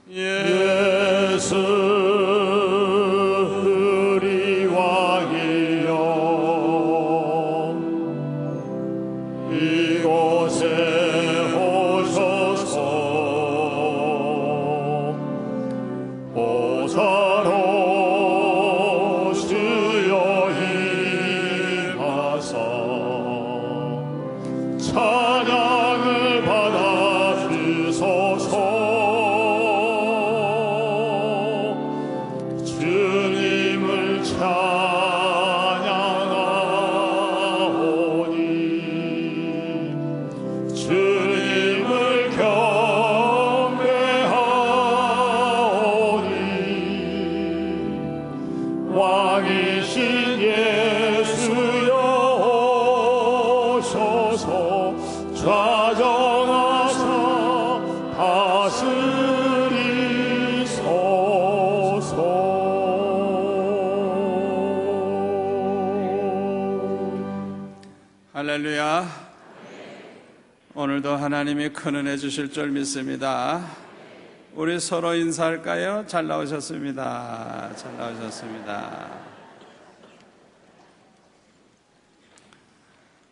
예수 우리 왕이여, 이곳에 오소서. 보좌로 주여 임하사 찬양을 받아 주소서. 주님을 찬양하오니, 주님을 경배하오니, 왕이신 예수여 오소서. 좌정하사 다스리소서. 할렐루야. 오늘도 하나님이 큰 은혜 주실 줄 믿습니다. 우리 서로 인사할까요? 잘 나오셨습니다. 잘 나오셨습니다.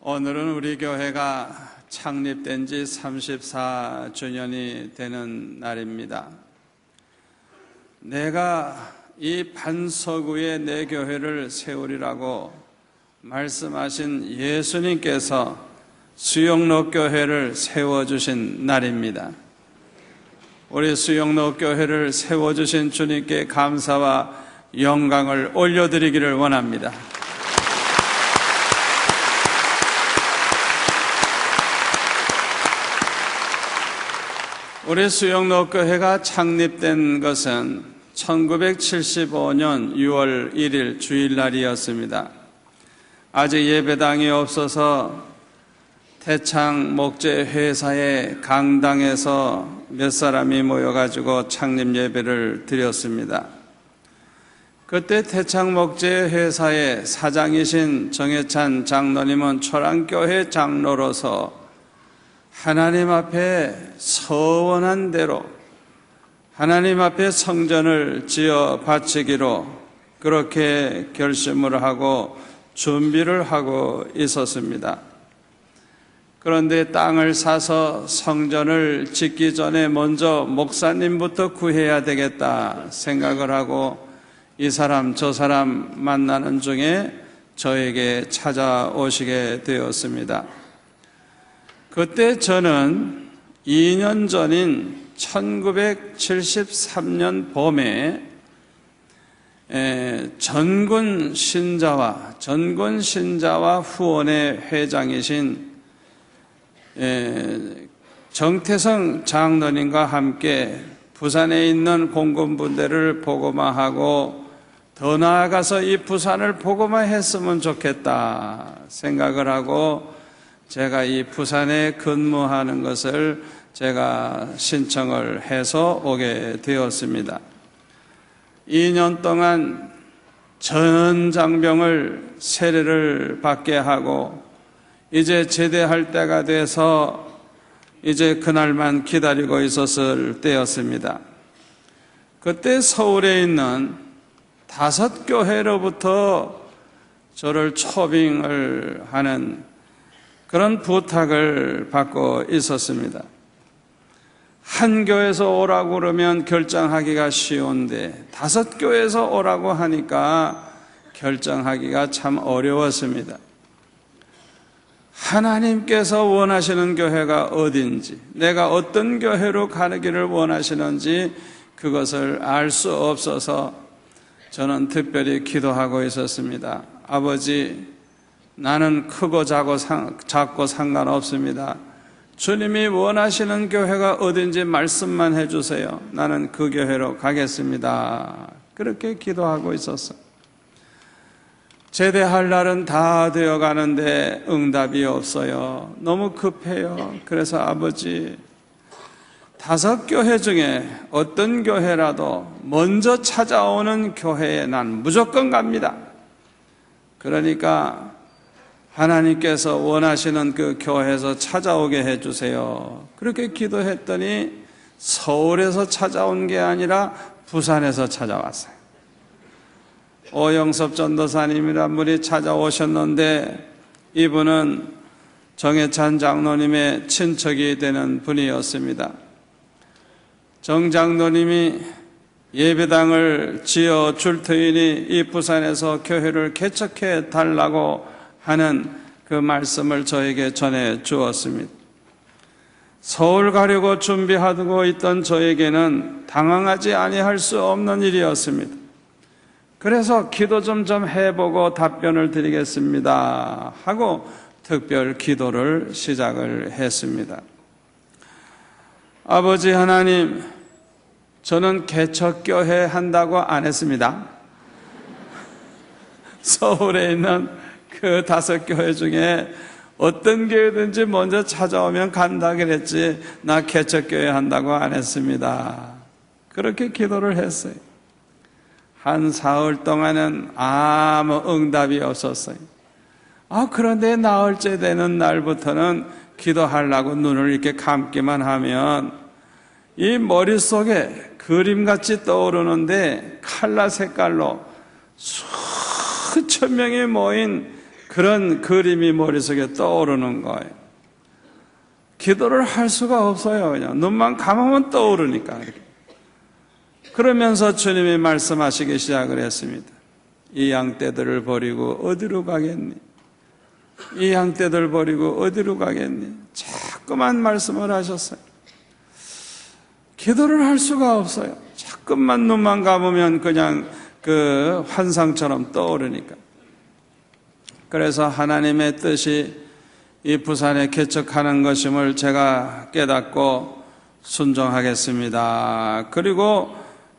오늘은 우리 교회가 창립된 지 34주년이 되는 날입니다. 내가 이 반석 위에 내 교회를 세우리라고 말씀하신 예수님께서 수영로 교회를 세워주신 날입니다. 우리 수영로 교회를 세워주신 주님께 감사와 영광을 올려드리기를 원합니다. 우리 수영로 교회가 창립된 것은 1975년 6월 1일 주일날이었습니다. 아직 예배당이 없어서 태창 목재 회사의 강당에서 몇 사람이 모여가지고 창립 예배를 드렸습니다. 그때 태창 목재 회사의 사장이신 정혜찬 장로님은 초랑교회 장로로서 하나님 앞에 서원한 대로 하나님 앞에 성전을 지어 바치기로 그렇게 결심을 하고 준비를 하고 있었습니다. 그런데 땅을 사서 성전을 짓기 전에 먼저 목사님부터 구해야 되겠다 생각을 하고 이 사람 저 사람 만나는 중에 저에게 찾아오시게 되었습니다. 그때 저는 2년 전인 1973년 봄에 전군 신자와 후원회 회장이신 정태성 장로님과 함께 부산에 있는 공군분대를 복음화하고 더 나아가서 이 부산을 복음화했으면 좋겠다 생각을 하고 제가 이 부산에 근무하는 것을 제가 신청을 해서 오게 되었습니다. 2년 동안 전 장병을 세례를 받게 하고 이제 제대할 때가 돼서 이제 그날만 기다리고 있었을 때였습니다. 그때 서울에 있는 5교회로부터 저를 초빙을 하는 그런 부탁을 받고 있었습니다. 한 교회에서 오라고 그러면 결정하기가 쉬운데 5교회에서 오라고 하니까 결정하기가 참 어려웠습니다. 하나님께서 원하시는 교회가 어딘지, 내가 어떤 교회로 가기를 원하시는지 그것을 알 수 없어서 저는 특별히 기도하고 있었습니다. 아버지, 나는 크고 작고 상관없습니다. 주님이 원하시는 교회가 어딘지 말씀만 해주세요. 나는 그 교회로 가겠습니다. 그렇게 기도하고 있었어요. 제대할 날은 다 되어 가는데 응답이 없어요. 너무 급해요. 그래서 아버지, 5교회 중에 어떤 교회라도 먼저 찾아오는 교회에 난 무조건 갑니다. 그러니까 하나님께서 원하시는 그 교회에서 찾아오게 해주세요. 그렇게 기도했더니 서울에서 찾아온 게 아니라 부산에서 찾아왔어요. 오영섭 전도사님이란 분이 찾아오셨는데 이분은 정해찬 장로님의 친척이 되는 분이었습니다. 정 장로님이 예배당을 지어줄 터이니 이 부산에서 교회를 개척해 달라고 하는 그 말씀을 저에게 전해 주었습니다. 서울 가려고 준비하고 있던 저에게는 당황하지 아니할 수 없는 일이었습니다. 그래서 기도 좀 해보고 답변을 드리겠습니다 하고 특별 기도를 시작을 했습니다. 아버지 하나님, 저는 개척교회 한다고 안 했습니다. 서울에 있는 그 5교회 중에 어떤 교회든지 먼저 찾아오면 간다 그랬지 나 개척교회 한다고 안 했습니다. 그렇게 기도를 했어요. 한 사흘 동안은 아무 응답이 없었어요. 그런데 나흘째 되는 날부터는 기도하려고 눈을 이렇게 감기만 하면 이 머릿속에 그림같이 떠오르는데 칼라 색깔로 수천 명이 모인 그런 그림이 머릿속에 떠오르는 거예요. 기도를 할 수가 없어요. 그냥 눈만 감으면 떠오르니까. 그러면서 주님이 말씀하시기 시작을 했습니다. 이 양떼들을 버리고 어디로 가겠니? 이 양떼들 버리고 어디로 가겠니? 자꾸만 말씀을 하셨어요. 기도를 할 수가 없어요. 자꾸만 눈만 감으면 그냥 그 환상처럼 떠오르니까. 그래서 하나님의 뜻이 이 부산에 개척하는 것임을 제가 깨닫고 순종하겠습니다. 그리고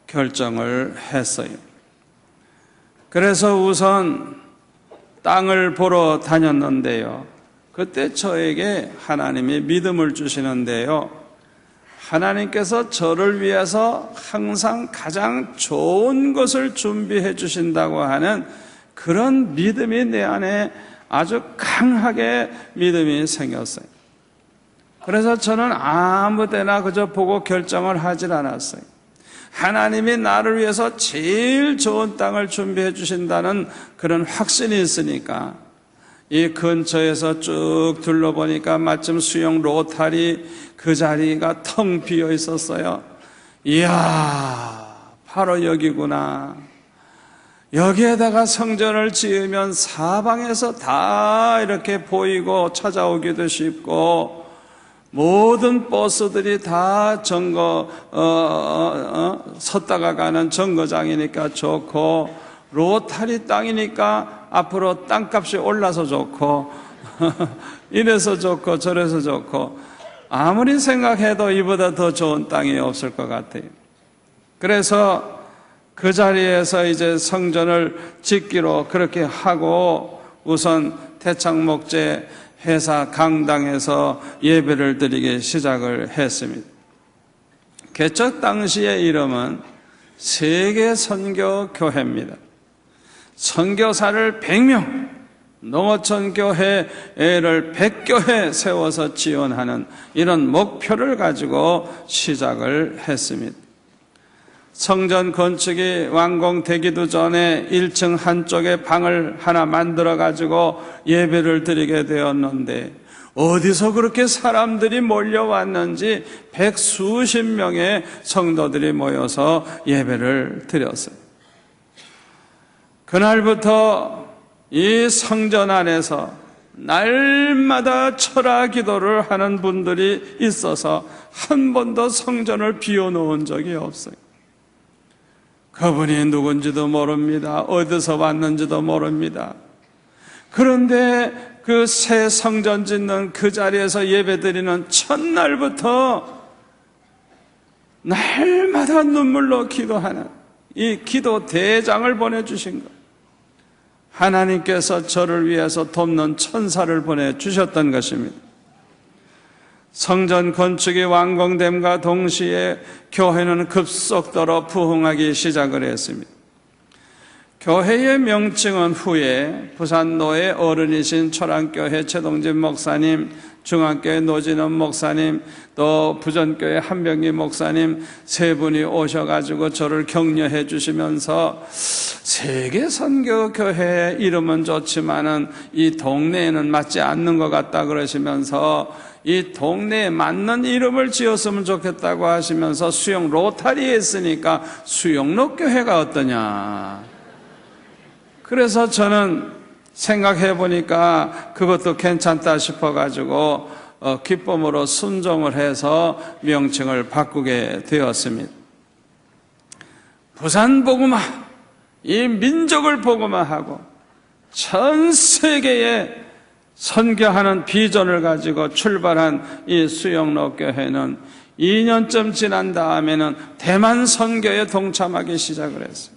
결정을 했어요. 그래서 우선 땅을 보러 다녔는데요. 그때 저에게 하나님이 믿음을 주시는데요. 하나님께서 저를 위해서 항상 가장 좋은 것을 준비해 주신다고 하는 그런 믿음이 내 안에 아주 강하게 믿음이 생겼어요. 그래서 저는 아무 데나 그저 보고 결정을 하질 않았어요. 하나님이 나를 위해서 제일 좋은 땅을 준비해 주신다는 그런 확신이 있으니까 이 근처에서 쭉 둘러보니까 마침 수영 로타리 그 자리가 텅 비어 있었어요. 이야, 바로 여기구나. 여기에다가 성전을 지으면 사방에서 다 이렇게 보이고 찾아오기도 쉽고 모든 버스들이 다 섰다가 가는 정거장이니까 좋고 로타리 땅이니까 앞으로 땅값이 올라서 좋고 이래서 좋고 저래서 좋고 아무리 생각해도 이보다 더 좋은 땅이 없을 것 같아요. 그래서 그 자리에서 이제 성전을 짓기로 그렇게 하고 우선 태창목재 회사 강당에서 예배를 드리기 시작을 했습니다. 개척 당시의 이름은 세계선교교회입니다. 선교사를 100명, 농어촌교회를 100교회 세워서 지원하는 이런 목표를 가지고 시작을 했습니다. 성전 건축이 완공되기도 전에 1층 한쪽에 방을 하나 만들어 가지고 예배를 드리게 되었는데 어디서 그렇게 사람들이 몰려왔는지 100수십 명의 성도들이 모여서 예배를 드렸어요. 그날부터 이 성전 안에서 날마다 철야 기도를 하는 분들이 있어서 한 번도 성전을 비워놓은 적이 없어요. 그분이 누군지도 모릅니다. 어디서 왔는지도 모릅니다. 그런데 그 새 성전 짓는 그 자리에서 예배드리는 첫날부터 날마다 눈물로 기도하는 이 기도 대장을 보내주신 것. 하나님께서 저를 위해서 돕는 천사를 보내주셨던 것입니다. 성전 건축이 완공됨과 동시에 교회는 급속도로 부흥하기 시작을 했습니다. 교회의 명칭은 후에 부산노의 어른이신 초랑교회 최동진 목사님, 중앙교회 노진원 목사님, 또 부전교회 한병기 목사님 세 분이 오셔가지고 저를 격려해 주시면서 세계 선교교회 이름은 좋지만은 이 동네에는 맞지 않는 것 같다 그러시면서 이 동네에 맞는 이름을 지었으면 좋겠다고 하시면서 수영 로타리에 있으니까 수영로교회가 어떠냐. 그래서 저는 생각해 보니까 그것도 괜찮다 싶어가지고 기쁨으로 순종을 해서 명칭을 바꾸게 되었습니다. 부산 복음화, 이 민족을 복음화하고 전 세계에 선교하는 비전을 가지고 출발한 이 수영로 교회는 2년쯤 지난 다음에는 대만 선교에 동참하기 시작을 했어요.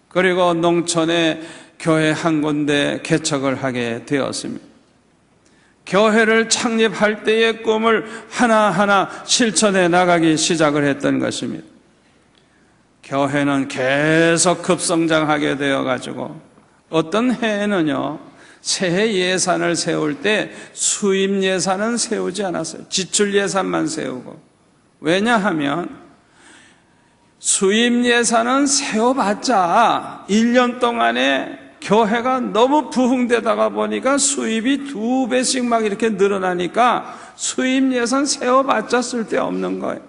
그리고 농촌에 교회 한 군데 개척을 하게 되었습니다. 교회를 창립할 때의 꿈을 하나하나 실천해 나가기 시작을 했던 것입니다. 교회는 계속 급성장하게 되어가지고 어떤 해에는요, 새해 예산을 세울 때 수입 예산은 세우지 않았어요. 지출 예산만 세우고. 왜냐하면 수입 예산은 세워봤자 1년 동안에 교회가 너무 부흥되다가 보니까 수입이 2배씩 막 이렇게 늘어나니까 수입 예산 세워봤자 쓸데없는 거예요.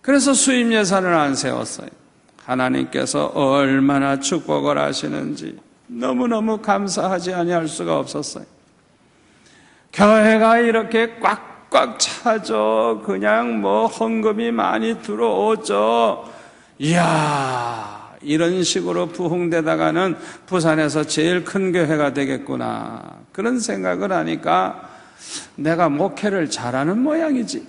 그래서 수입 예산을 안 세웠어요. 하나님께서 얼마나 축복을 하시는지 너무너무 감사하지 아니할 수가 없었어요. 교회가 이렇게 꽉꽉 차죠. 그냥 뭐 헌금이 많이 들어오죠. 이야, 이런 식으로 부흥되다가는 부산에서 제일 큰 교회가 되겠구나, 그런 생각을 하니까 내가 목회를 잘하는 모양이지,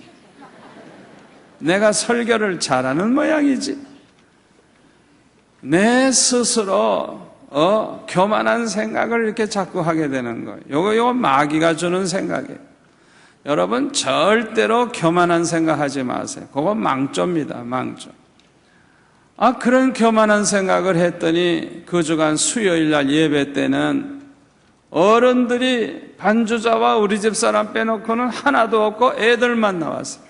내가 설교를 잘하는 모양이지, 내 스스로 교만한 생각을 이렇게 자꾸 하게 되는 거예요. 요거 마귀가 주는 생각이에요. 여러분 절대로 교만한 생각하지 마세요. 그건 망조입니다. 망조. 그런 교만한 생각을 했더니 그 주간 수요일 날 예배 때는 어른들이 반주자와 우리 집 사람 빼놓고는 하나도 없고 애들만 나왔어요.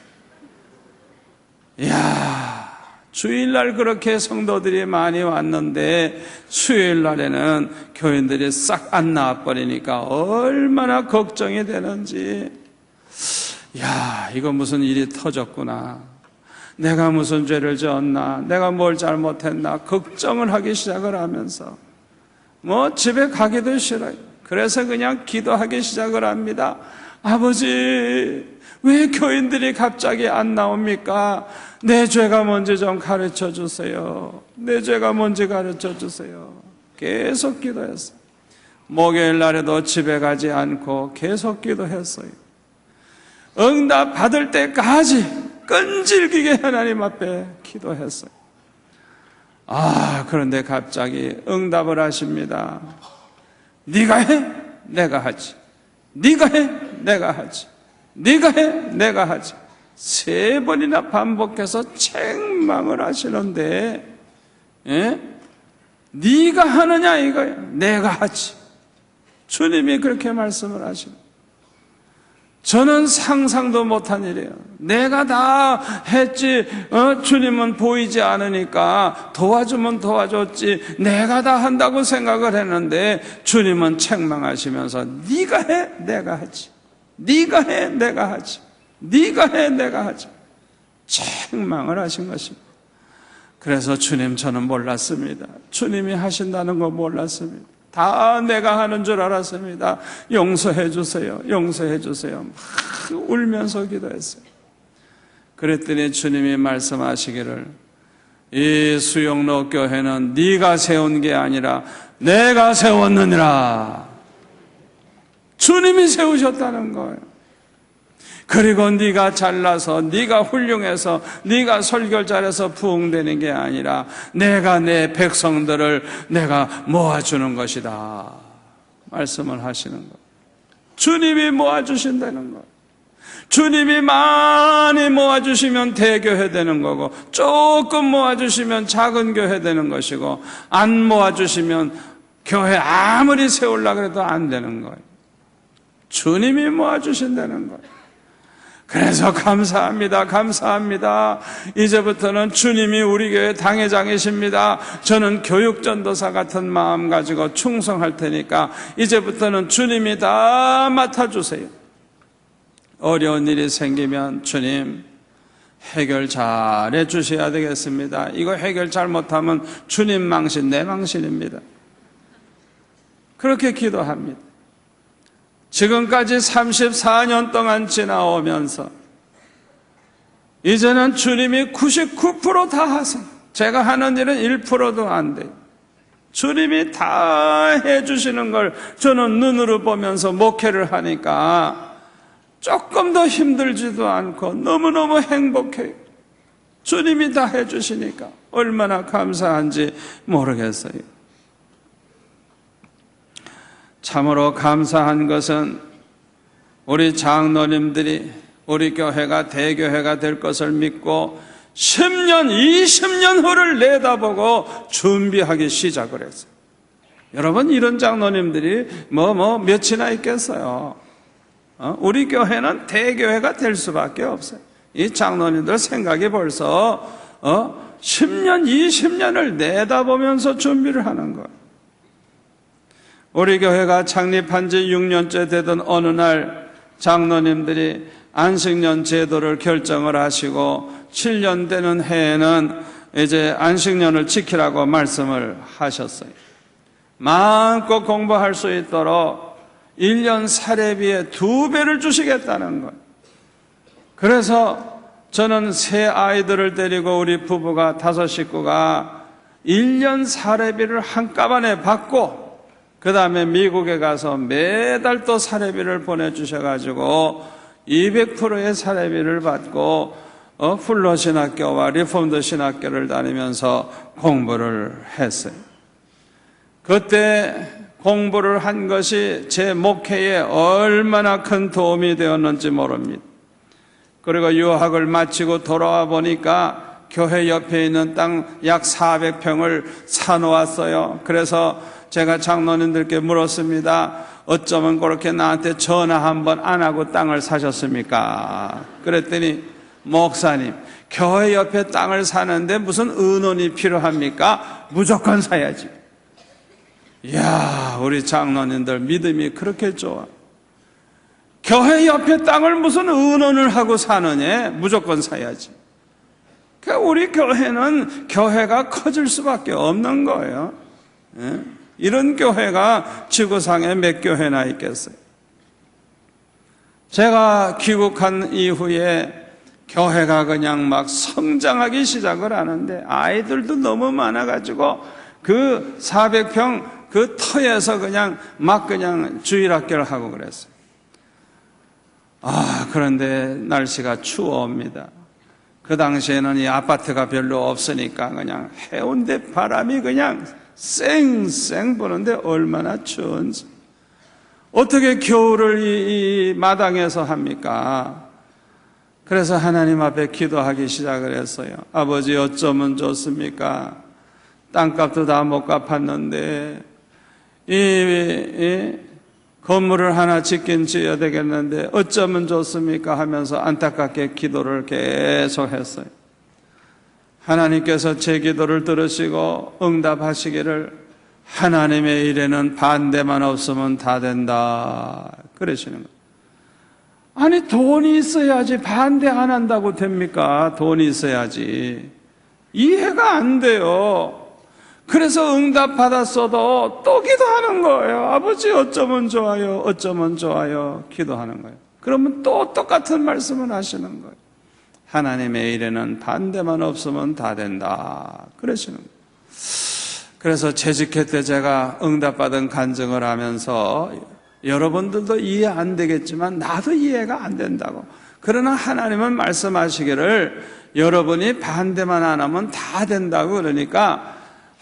이야, 주일날 그렇게 성도들이 많이 왔는데 수요일 날에는 교인들이 싹 안 나와버리니까 얼마나 걱정이 되는지. 이야, 이거 무슨 일이 터졌구나, 내가 무슨 죄를 지었나, 내가 뭘 잘못했나 걱정을 하기 시작을 하면서 집에 가기도 싫어요. 그래서 그냥 기도하기 시작을 합니다. 아버지, 왜 교인들이 갑자기 안 나옵니까? 내 죄가 뭔지 좀 가르쳐 주세요. 내 죄가 뭔지 가르쳐 주세요. 계속 기도했어요. 목요일 날에도 집에 가지 않고 계속 기도했어요. 응답 받을 때까지 끈질기게 하나님 앞에 기도했어요. 그런데 갑자기 응답을 하십니다. 네가 해, 내가 하지. 네가 해, 내가 하지. 네가 해, 내가 하지. 3번이나 반복해서 책망을 하시는데, 네가 하느냐 이거야. 내가 하지. 주님이 그렇게 말씀을 하십니다. 저는 상상도 못한 일이에요. 내가 다 했지, 주님은 보이지 않으니까 도와주면 도와줬지, 내가 다 한다고 생각을 했는데 주님은 책망하시면서 네가 해, 내가 하지. 네가 해, 내가 하지. 네가 해, 내가 하지. 책망을 하신 것입니다. 그래서 주님, 저는 몰랐습니다. 주님이 하신다는 거 몰랐습니다. 다 내가 하는 줄 알았습니다. 용서해 주세요. 용서해 주세요. 막 울면서 기도했어요. 그랬더니 주님이 말씀하시기를, 이 수영로 교회는 네가 세운 게 아니라 내가 세웠느니라. 주님이 세우셨다는 거예요. 그리고 네가 잘나서, 네가 훌륭해서, 네가 설교를 잘해서 부흥되는 게 아니라 내가 내 백성들을 내가 모아주는 것이다 말씀을 하시는 거예요. 주님이 모아주신다는 거예요. 주님이 많이 모아주시면 대교회 되는 거고, 조금 모아주시면 작은 교회 되는 것이고, 안 모아주시면 교회 아무리 세우려고 해도 안 되는 거예요. 주님이 모아주신다는 거예요. 그래서 감사합니다. 감사합니다. 이제부터는 주님이 우리 교회 당회장이십니다. 저는 교육전도사 같은 마음 가지고 충성할 테니까 이제부터는 주님이 다 맡아주세요. 어려운 일이 생기면 주님 해결 잘 해주셔야 되겠습니다. 이거 해결 잘못하면 주님 망신, 내 망신입니다. 그렇게 기도합니다. 지금까지 34년 동안 지나오면서 이제는 주님이 99% 다 하세요. 제가 하는 일은 1%도 안 돼요. 주님이 다 해주시는 걸 저는 눈으로 보면서 목회를 하니까 조금 더 힘들지도 않고 너무너무 행복해요. 주님이 다 해주시니까 얼마나 감사한지 모르겠어요. 참으로 감사한 것은 우리 장로님들이 우리 교회가 대교회가 될 것을 믿고 10년, 20년 후를 내다보고 준비하기 시작을 했어요. 여러분, 이런 장로님들이 몇이나 있겠어요. 우리 교회는 대교회가 될 수밖에 없어요. 이 장로님들 생각이 벌써 10년, 20년을 내다보면서 준비를 하는 거예요. 우리 교회가 창립한 지 6년째 되던 어느 날 장로님들이 안식년 제도를 결정을 하시고 7년 되는 해에는 이제 안식년을 지키라고 말씀을 하셨어요. 마음껏 공부할 수 있도록 1년 사례비의 2배를 주시겠다는 거예요. 그래서 저는 세 아이들을 데리고 우리 부부가 5 식구가 1년 사례비를 한꺼번에 받고 그 다음에 미국에 가서 매달 또 사례비를 보내주셔가지고 200%의 사례비를 받고 풀러 신학교와 리폼드 신학교를 다니면서 공부를 했어요. 그때 공부를 한 것이 제 목회에 얼마나 큰 도움이 되었는지 모릅니다. 그리고 유학을 마치고 돌아와 보니까 교회 옆에 있는 땅 약 400평을 사놓았어요. 그래서 제가 장로님들께 물었습니다. 어쩌면 그렇게 나한테 전화 한번 안 하고 땅을 사셨습니까? 그랬더니 목사님, 교회 옆에 땅을 사는데 무슨 의논이 필요합니까? 무조건 사야지. 이야, 우리 장로님들 믿음이 그렇게 좋아. 교회 옆에 땅을 무슨 의논을 하고 사느냐? 무조건 사야지. 그러니까 우리 교회는 교회가 커질 수밖에 없는 거예요. 예? 이런 교회가 지구상에 몇 교회나 있겠어요. 제가 귀국한 이후에 교회가 그냥 막 성장하기 시작을 하는데 아이들도 너무 많아가지고 그 400평 그 터에서 그냥 주일학교를 하고 그랬어요. 그런데 날씨가 추워옵니다. 그 당시에는 이 아파트가 별로 없으니까 그냥 해운대 바람이 그냥 쌩쌩 부는데 얼마나 추운지. 어떻게 겨울을 이 마당에서 합니까? 그래서 하나님 앞에 기도하기 시작을 했어요. 아버지, 어쩌면 좋습니까? 땅값도 다 못 갚았는데 이 건물을 하나 짓긴 지어야 되겠는데 어쩌면 좋습니까? 하면서 안타깝게 기도를 계속 했어요. 하나님께서 제 기도를 들으시고 응답하시기를 하나님의 일에는 반대만 없으면 다 된다 그러시는 거예요. 아니, 돈이 있어야지 반대 안 한다고 됩니까? 돈이 있어야지. 이해가 안 돼요. 그래서 응답 받았어도 또 기도하는 거예요. 아버지, 어쩌면 좋아요, 어쩌면 좋아요 기도하는 거예요. 그러면 또 똑같은 말씀을 하시는 거예요. 하나님의 일에는 반대만 없으면 다 된다 그러시는 거예요. 그래서 재직회 때 제가 응답받은 간증을 하면서 여러분들도 이해 안 되겠지만 나도 이해가 안 된다고. 그러나 하나님은 말씀하시기를 여러분이 반대만 안 하면 다 된다고. 그러니까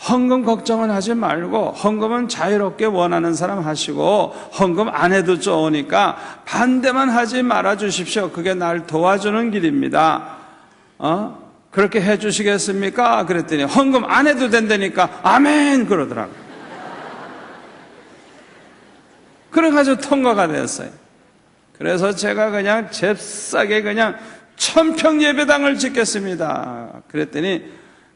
헌금 걱정은 하지 말고 헌금은 자유롭게 원하는 사람 하시고 헌금 안 해도 좋으니까 반대만 하지 말아 주십시오. 그게 날 도와주는 길입니다. 그렇게 해 주시겠습니까? 그랬더니 헌금 안 해도 된다니까 아멘 그러더라고요. 그래가지고 통과가 됐어요. 그래서 제가 그냥 잽싸게 그냥 1000평 예배당을 짓겠습니다. 그랬더니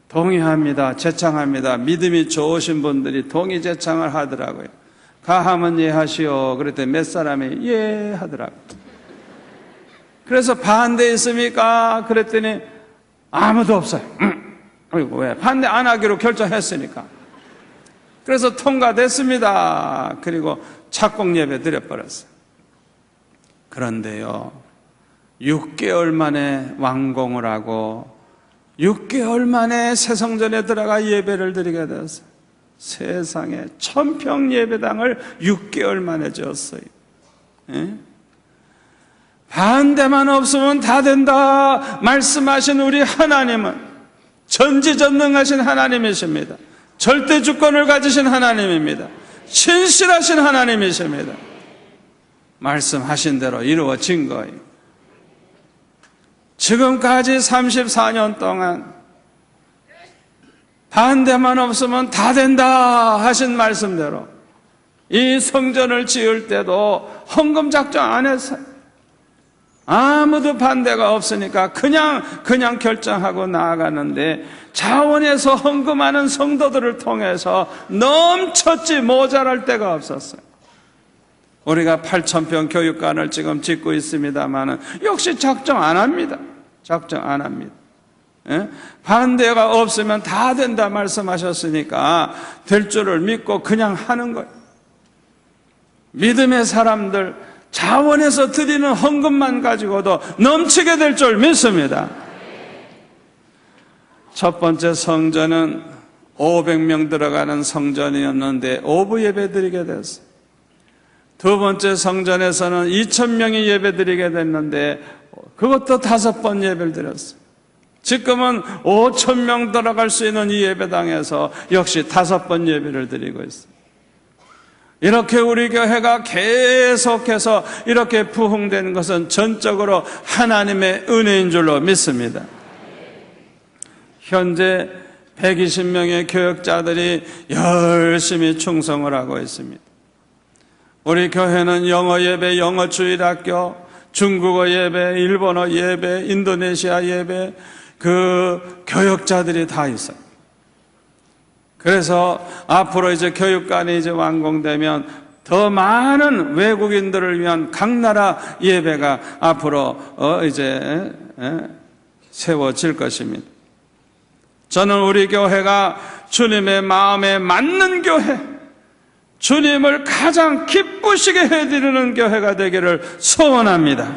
동의합니다. 제창합니다. 믿음이 좋으신 분들이 동의 제창을 하더라고요. 가하면 예 하시오. 그랬더니 몇 사람이 예 하더라고요. 그래서 반대했습니까? 그랬더니 아무도 없어요. 아이고, 왜? 반대 안 하기로 결정했으니까. 그래서 통과됐습니다. 그리고 착공 예배 드려버렸어요. 그런데요, 6개월 만에 완공을 하고 6개월 만에 새성전에 들어가 예배를 드리게 되었어요. 세상에 1000평 예배당을 6개월 만에 지었어요. 예? 반대만 없으면 다 된다 말씀하신 우리 하나님은 전지전능하신 하나님이십니다. 절대 주권을 가지신 하나님입니다. 신실하신 하나님이십니다. 말씀하신 대로 이루어진 거예요. 지금까지 34년 동안 반대만 없으면 다 된다 하신 말씀대로 이 성전을 지을 때도 헌금 작정 안 했어요. 아무도 반대가 없으니까 그냥 결정하고 나아가는데 자원에서 헌금하는 성도들을 통해서 넘쳤지 모자랄 데가 없었어요. 우리가 8000평 교육관을 지금 짓고 있습니다만 역시 작정 안 합니다. 작정 안 합니다. 예? 반대가 없으면 다 된다 말씀하셨으니까 될 줄을 믿고 그냥 하는 거예요. 믿음의 사람들 자원에서 드리는 헌금만 가지고도 넘치게 될 줄 믿습니다. 첫 번째 성전은 500명 들어가는 성전이었는데 오부 예배 드리게 됐어요. 두 번째 성전에서는 2000명이 예배 드리게 됐는데 그것도 5번 예배를 드렸어요. 지금은 5000명 들어갈 수 있는 이 예배당에서 역시 5번 예배를 드리고 있어요. 이렇게 우리 교회가 계속해서 이렇게 부흥되는 것은 전적으로 하나님의 은혜인 줄로 믿습니다. 현재 120명의 교역자들이 열심히 충성을 하고 있습니다. 우리 교회는 영어 예배, 영어 주일학교, 중국어 예배, 일본어 예배, 인도네시아 예배, 그 교역자들이 다 있어요. 그래서 앞으로 이제 교육관이 이제 완공되면 더 많은 외국인들을 위한 각 나라 예배가 앞으로 이제 세워질 것입니다. 저는 우리 교회가 주님의 마음에 맞는 교회, 주님을 가장 기쁘시게 해드리는 교회가 되기를 소원합니다.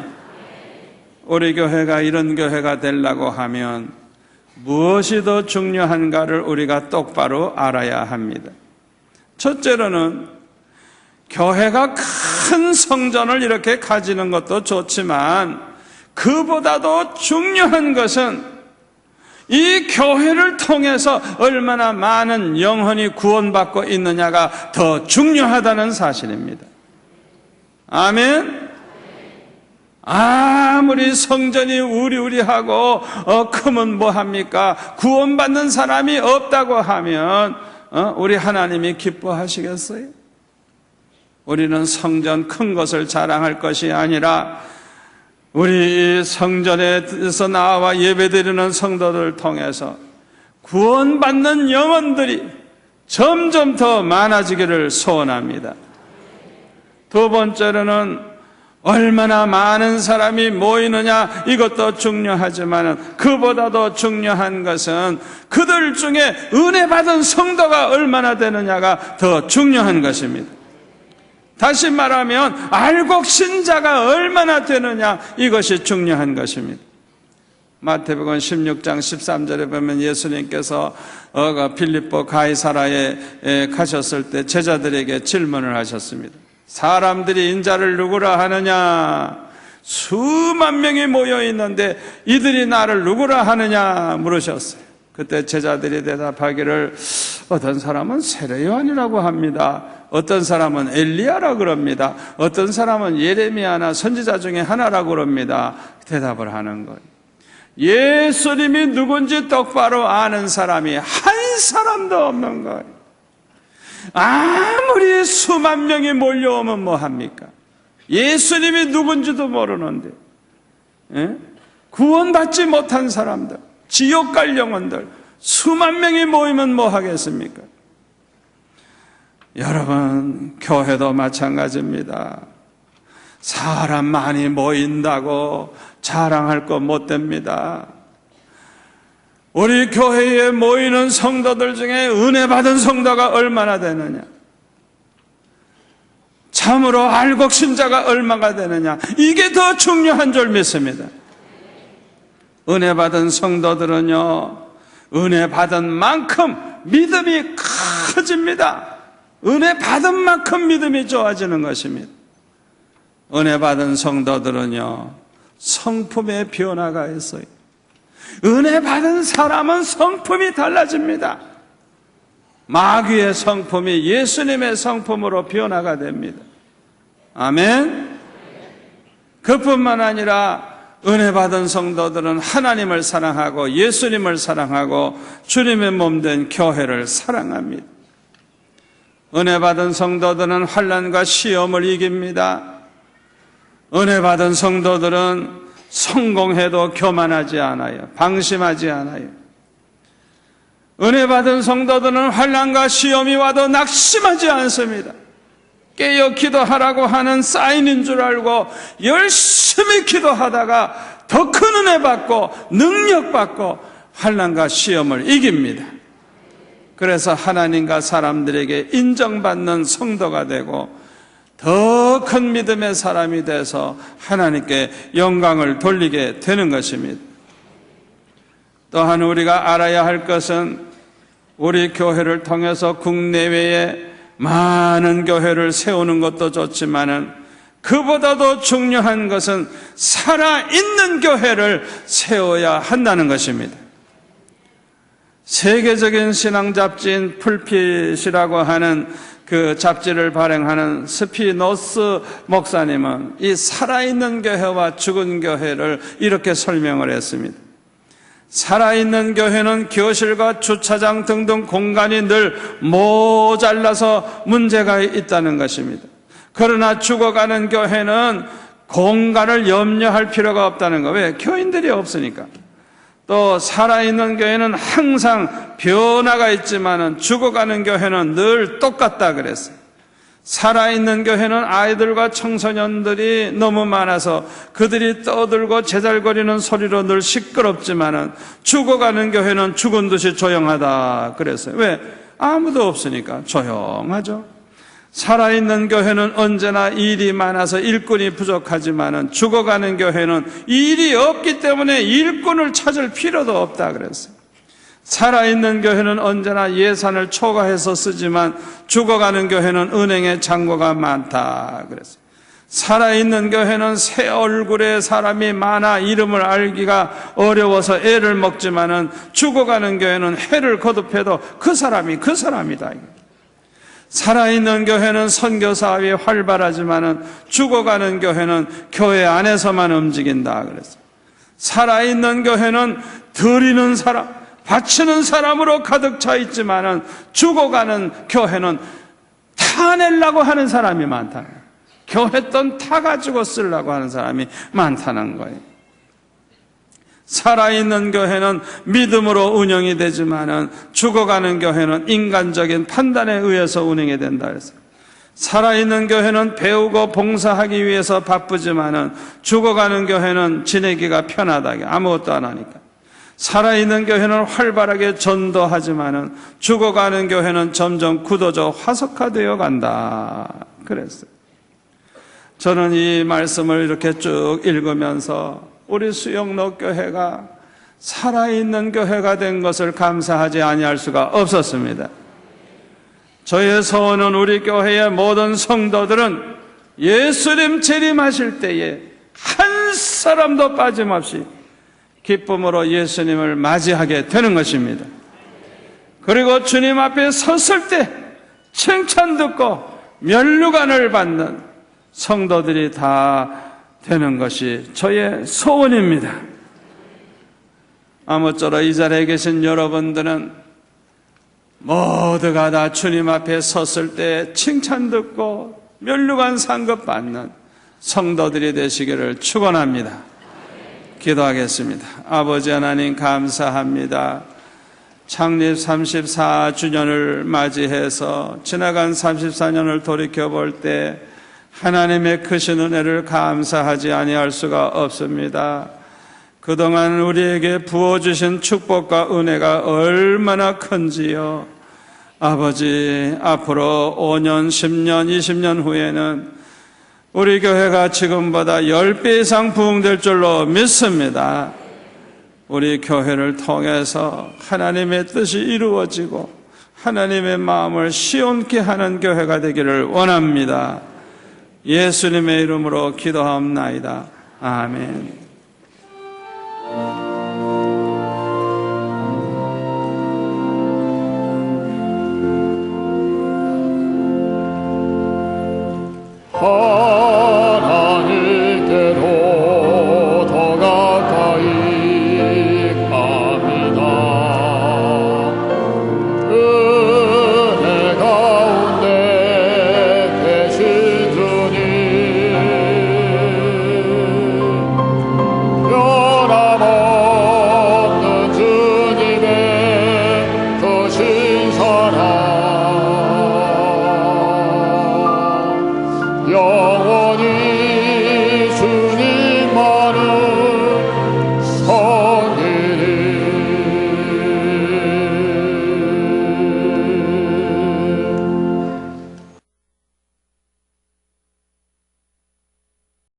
우리 교회가 이런 교회가 되려고 하면 무엇이 더 중요한가를 우리가 똑바로 알아야 합니다. 첫째로는 교회가 큰 성전을 이렇게 가지는 것도 좋지만 그보다도 중요한 것은 이 교회를 통해서 얼마나 많은 영혼이 구원받고 있느냐가 더 중요하다는 사실입니다. 아멘. 아무리 성전이 우리우리하고 크면 뭐합니까? 구원받는 사람이 없다고 하면 우리 하나님이 기뻐하시겠어요? 우리는 성전 큰 것을 자랑할 것이 아니라 우리 성전에서 나와 예배드리는 성도들을 통해서 구원받는 영혼들이 점점 더 많아지기를 소원합니다. 두 번째로는 얼마나 많은 사람이 모이느냐 이것도 중요하지만 그보다도 중요한 것은 그들 중에 은혜 받은 성도가 얼마나 되느냐가 더 중요한 것입니다. 다시 말하면 알곡 신자가 얼마나 되느냐 이것이 중요한 것입니다. 마태복음 16장 13절에 보면 예수님께서 빌립보 가이사라에 가셨을 때 제자들에게 질문을 하셨습니다. 사람들이 인자를 누구라 하느냐? 수만 명이 모여 있는데 이들이 나를 누구라 하느냐 물으셨어요. 그때 제자들이 대답하기를 어떤 사람은 세례 요한이라고 합니다. 어떤 사람은 엘리야라고 그럽니다. 어떤 사람은 예레미야나 선지자 중에 하나라고 그럽니다. 대답을 하는 거예요. 예수님이 누군지 똑바로 아는 사람이 한 사람도 없는 거예요. 아무리 수만 명이 몰려오면 뭐합니까? 예수님이 누군지도 모르는데, 구원받지 못한 사람들, 지옥 갈 영혼들 수만 명이 모이면 뭐 하겠습니까? 여러분, 교회도 마찬가지입니다. 사람 많이 모인다고 자랑할 거 못 됩니다. 우리 교회에 모이는 성도들 중에 은혜 받은 성도가 얼마나 되느냐, 참으로 알곡 신자가 얼마가 되느냐, 이게 더 중요한 줄 믿습니다. 은혜 받은 성도들은요, 은혜 받은 만큼 믿음이 커집니다. 은혜 받은 만큼 믿음이 좋아지는 것입니다. 은혜 받은 성도들은요, 성품의 변화가 있어요. 은혜 받은 사람은 성품이 달라집니다. 마귀의 성품이 예수님의 성품으로 변화가 됩니다. 아멘. 그뿐만 아니라 은혜 받은 성도들은 하나님을 사랑하고 예수님을 사랑하고 주님의 몸된 교회를 사랑합니다. 은혜 받은 성도들은 환난과 시험을 이깁니다. 은혜 받은 성도들은 성공해도 교만하지 않아요. 방심하지 않아요. 은혜 받은 성도들은 환난과 시험이 와도 낙심하지 않습니다. 깨어 기도하라고 하는 사인인 줄 알고 열심히 기도하다가 더 큰 은혜 받고 능력 받고 환난과 시험을 이깁니다. 그래서 하나님과 사람들에게 인정받는 성도가 되고 더 큰 믿음의 사람이 돼서 하나님께 영광을 돌리게 되는 것입니다. 또한 우리가 알아야 할 것은 우리 교회를 통해서 국내외에 많은 교회를 세우는 것도 좋지만은 그보다도 중요한 것은 살아있는 교회를 세워야 한다는 것입니다. 세계적인 신앙 잡지인 풀핏이라고 하는 그 잡지를 발행하는 스피노스 목사님은 이 살아있는 교회와 죽은 교회를 이렇게 설명을 했습니다. 살아있는 교회는 교실과 주차장 등등 공간이 늘 모자라서 문제가 있다는 것입니다. 그러나 죽어가는 교회는 공간을 염려할 필요가 없다는 거. 왜? 교인들이 없으니까. 또 살아있는 교회는 항상 변화가 있지만은 죽어가는 교회는 늘 똑같다 그랬어요. 살아있는 교회는 아이들과 청소년들이 너무 많아서 그들이 떠들고 제잘거리는 소리로 늘 시끄럽지만은 죽어가는 교회는 죽은 듯이 조용하다 그랬어요. 왜? 아무도 없으니까 조용하죠. 살아있는 교회는 언제나 일이 많아서 일꾼이 부족하지만은 죽어가는 교회는 일이 없기 때문에 일꾼을 찾을 필요도 없다 그랬어요. 살아있는 교회는 언제나 예산을 초과해서 쓰지만 죽어가는 교회는 은행에 잔고가 많다 그랬어요. 살아있는 교회는 새 얼굴의 사람이 많아 이름을 알기가 어려워서 애를 먹지만은 죽어가는 교회는 해를 거듭해도 그 사람이 그 사람이다. 살아있는 교회는 선교사업이 활발하지만은 죽어가는 교회는 교회 안에서만 움직인다 그랬어요. 살아있는 교회는 드리는 사람, 바치는 사람으로 가득 차 있지만은 죽어가는 교회는 타내려고 하는 사람이 많다는 거예요. 교회 돈 타가지고 쓰려고 하는 사람이 많다는 거예요. 살아있는 교회는 믿음으로 운영이 되지만은 죽어가는 교회는 인간적인 판단에 의해서 운영이 된다 그랬어요. 살아있는 교회는 배우고 봉사하기 위해서 바쁘지만은 죽어가는 교회는 지내기가 편하다. 아무것도 안 하니까. 살아있는 교회는 활발하게 전도하지만은 죽어가는 교회는 점점 굳어져 화석화되어 간다 그랬어요. 저는 이 말씀을 이렇게 쭉 읽으면서 우리 수영로 교회가 살아있는 교회가 된 것을 감사하지 아니할 수가 없었습니다. 저의 소원은 우리 교회의 모든 성도들은 예수님 재림하실 때에 한 사람도 빠짐없이 기쁨으로 예수님을 맞이하게 되는 것입니다. 그리고 주님 앞에 섰을 때 칭찬 듣고 면류관을 받는 성도들이 다 되는 것이 저의 소원입니다. 아무쪼록 이 자리에 계신 여러분들은 모두가 다 주님 앞에 섰을 때 칭찬 듣고 면류관 상급 받는 성도들이 되시기를 축원합니다. 기도하겠습니다. 아버지 하나님 감사합니다. 창립 34주년을 맞이해서 지나간 34년을 돌이켜볼 때 하나님의 크신 은혜를 감사하지 아니할 수가 없습니다. 그동안 우리에게 부어주신 축복과 은혜가 얼마나 큰지요. 아버지, 앞으로 5년, 10년, 20년 후에는 우리 교회가 지금보다 10배 이상 부흥될 줄로 믿습니다. 우리 교회를 통해서 하나님의 뜻이 이루어지고 하나님의 마음을 시원케 하는 교회가 되기를 원합니다. 예수님의 이름으로 기도하옵나이다. 아멘.